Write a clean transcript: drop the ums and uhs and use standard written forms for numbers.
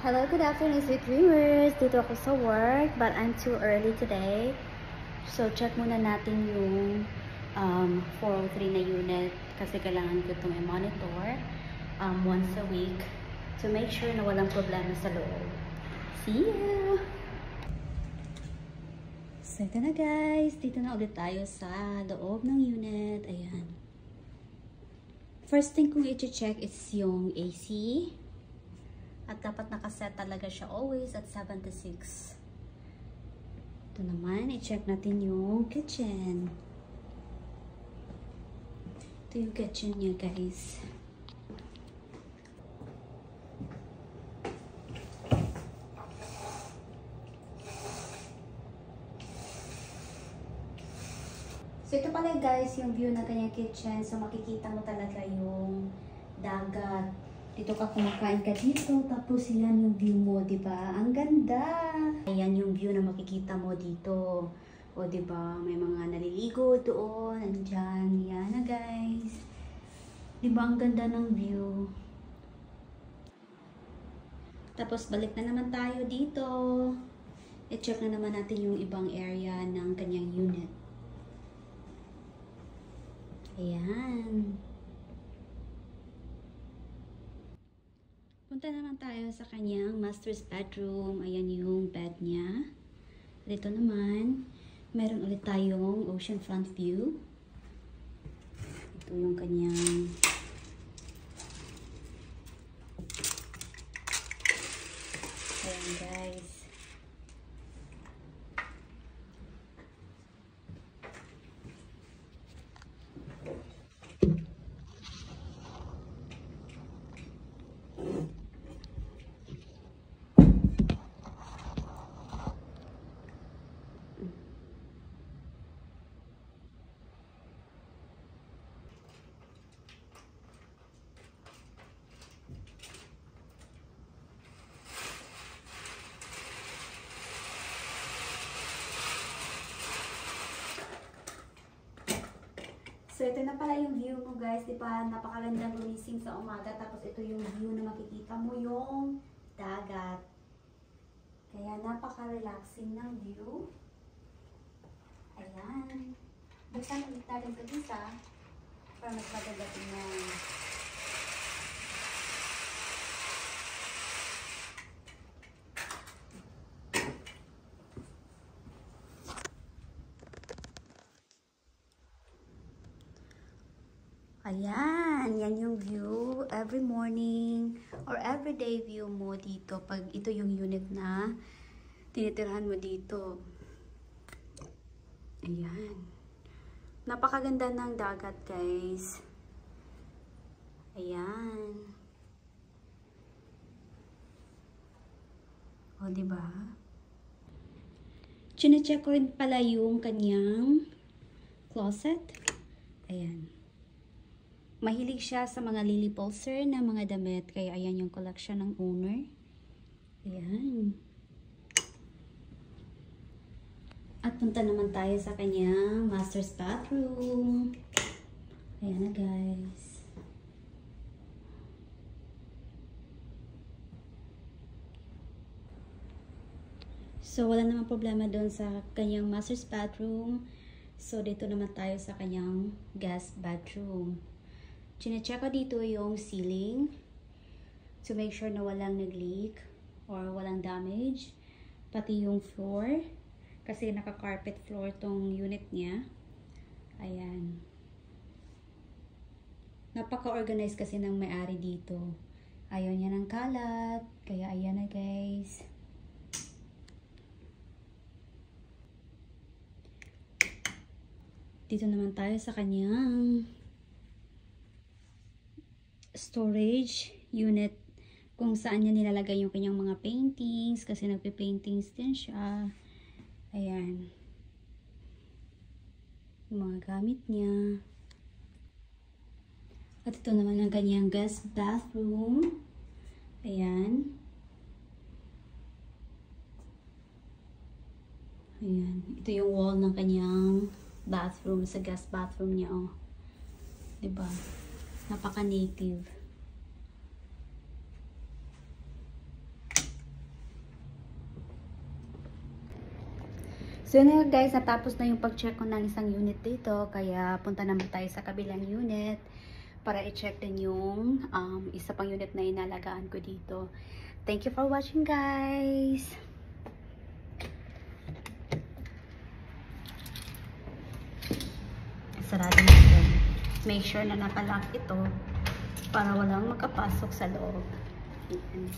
Hello, good afternoon, sweet dreamers. Dito ako sa work, but I'm too early today. So, check muna natin yung 403 na unit kasi kailangan ko itong i-monitor once a week to make sure na walang problema sa loob. See you! So, ito na guys. Dito na ulit tayo sa loob ng unit. Ayan. First thing kong i-check is yung AC. At dapat nakaset talaga siya always at 76. Ito naman, i-check natin yung kitchen. Ito yung kitchen niya, guys. So, ito pala guys, yung view ng kanyang kitchen. So, makikita mo talaga yung dagat. Dito ka kumakain ka dito, tapos yan yung view mo, diba? Ang ganda! Ayan yung view na makikita mo dito. O, diba? May mga naliligo doon, andyan. Yan na, guys. Diba? Ang ganda ng view. Tapos, balik na naman tayo dito. I-check na naman natin yung ibang area ng kanyang unit. Ayan. Punta naman tayo sa kanyang master's bedroom. Ayan yung bed niya. Dito naman, meron ulit tayong oceanfront view. Ito yung kanyang ayan guys. So, ito na pala yung view mo guys, di ba? Napakagandang gumising sa umaga. Tapos, ito yung view na makikita mo yung dagat. Kaya, napaka-relaxing ng view. Ayan. Buksan ulit natin ito isa para mas maganda tingnan. Ayan, yan yung view every morning or everyday view mo dito pag ito yung unit na tinitirahan mo dito. Ayan. Napakaganda ng dagat, guys. Ayan. O, diba? Chine-check ko rin pala yung kanyang closet. Ayan. Mahilig siya sa mga Lily Pulsar na mga damit. Kaya ayan yung collection ng owner. Ayan. At punta naman tayo sa kanyang master's bathroom. Ayan na guys. So wala namang problema doon sa kanyang master's bathroom. So dito naman tayo sa kanyang guest bedroom. Chine-check ko dito yung ceiling to make sure na walang nag-leak or walang damage. Pati yung floor kasi naka-carpet floor tong unit niya. Ayan. Napaka-organized kasi ng may-ari dito. Ayaw niya ng kalat. Kaya ayan na guys. Dito naman tayo sa kanyang storage unit kung saan niya nilalagay yung kanyang mga paintings kasi nagpe-paintings din siya. Ayan. Yung mga gamit niya. At ito naman ang kanyang guest bathroom. Ayan. Ayan. Ito yung wall ng kanyang bathroom sa guest bathroom niya. Oh. Diba? Napaka-native. So yun nga guys, natapos na yung pag-check ko ng isang unit dito. Kaya punta naman tayo sa kabilang unit para i-check din yung isa pang unit na inalagaan ko dito. Thank you for watching guys! Sarado natin. Make sure na nakalock ito para walang makapasok sa loob. Ayan.